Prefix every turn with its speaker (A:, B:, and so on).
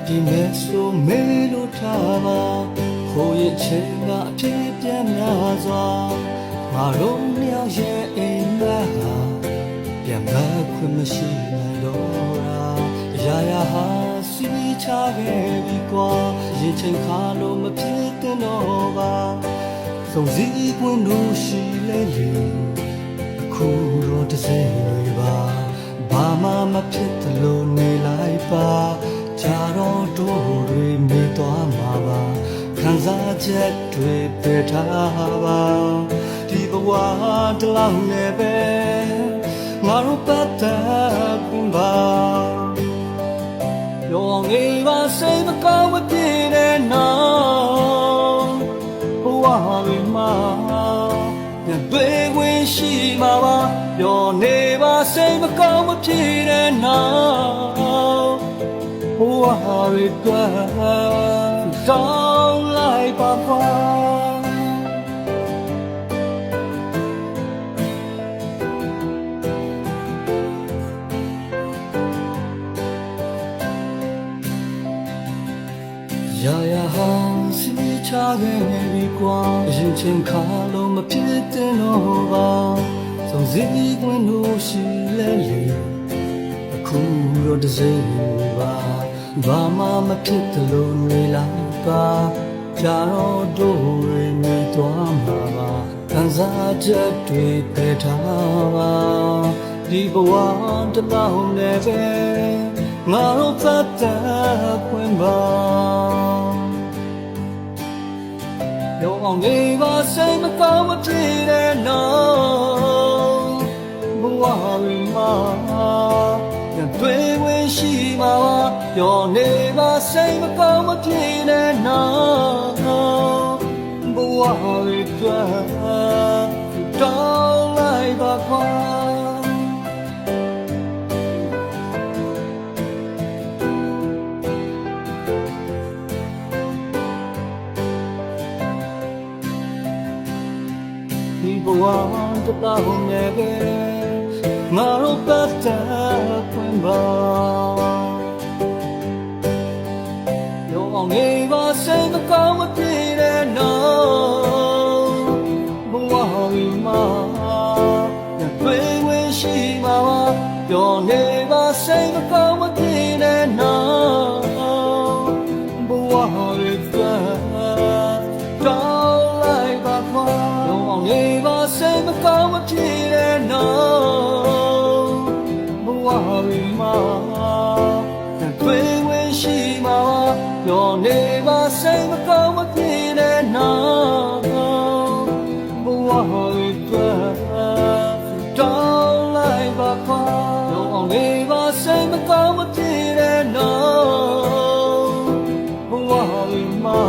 A: ဒီမဲ့ဆိုမေလို့ထားပါခိုးရဲ့ချိန်ကအဖြစ်ပြန်များစွာငါတို့နှစ်ယောက်ရဲ့အိမ်မက်ဟာပြန်မခွင့်မရှိနိုင်တော့တာအရာရာဟာစီးချခဲ့ပြီကွာရင်ချိန်ခါလို့မဖြစ်တဲ့တော့ပါစုံစည်းခွင့်လို့ရှိလေလေအခုတော့တစ်စိမ့်တွေပါဘာမှမဖြစ်တယ်လို့နေလိုက်ပါကြတော့တို့တွေမေ့သွားမှာပါခံစားချက်တွေပြထားပါဒီဘဝတလောင်းနဲ့ပဲငါတို့ပတ်သက်ခွင့်ပါရောငေးပါစိတ်မကောင်းမပြေတဲ့နောက်ဘဝတွေမှာပြန်တွေ့ခွင့်ရှိမှာပါရောနေပါစိတ်မကောင်းမပြေတဲ့နောက်ဘဝတွေတောင်းလိုက်ပါပါရာရာဟာစီးချခဲ့ပြီကွာအရင်ချိန်ခါလို့မဖြစ်တဲ့တော့ပါစုံစည်းခွင့်လို့ရှိလေလေအခုတော့တစ်စိမ့်ပါဘာမှမဖြစ်တယ်လို့နေလိုက်ပါကြတော့တို့တွေနေသွားမှာပါခံစားချက်တွေပြထားပါဒီဘဝတလောင်းနဲ့ပဲငါတို့ပတ်သက်ခွင့်ပါရောအောင်နေပါစိတ်မကောင်းမဖြစ်တဲ့နောက်ဘဝတွေမှာတွေ့ဝင်ရှိမှာပါပြောနေပါစိတ်မကောင်းမဖြစ်တဲ့နောက်ဘဝတွေတောင်းလိုက်ပါကွာဒီဘဝတလောင်းနဲ့ပဲငါတို့ပတ်သက်ခွင့်ပါရောအောင်နေပါစိတ်မကောင်းမဖြစ်တဲ့နောက်ဘဝတွေမှာတွေ့ဝင်ရှိမှာပါပြောနေပါစိတ်မကောင်းမဖြစ်တဲ့နောက်ဘဝတွေတောင်းလိုက်ပါကွာရောအောင်နေပါစိတ်မကောင်းမဖြစ်တဲ့နောက်ဘဝတွေမှာတွေ့ဝင်ရှိမှာပြောနေပါစိတ်မကောင်းမဖြစ်တဲ့နောက်ဘဝတွေတောင်းလိုက်ပါကွာရောအောင်နေပါစိတ်မကောင်းမဖြစ်တဲ့နောက်ဘဝတွေမှာ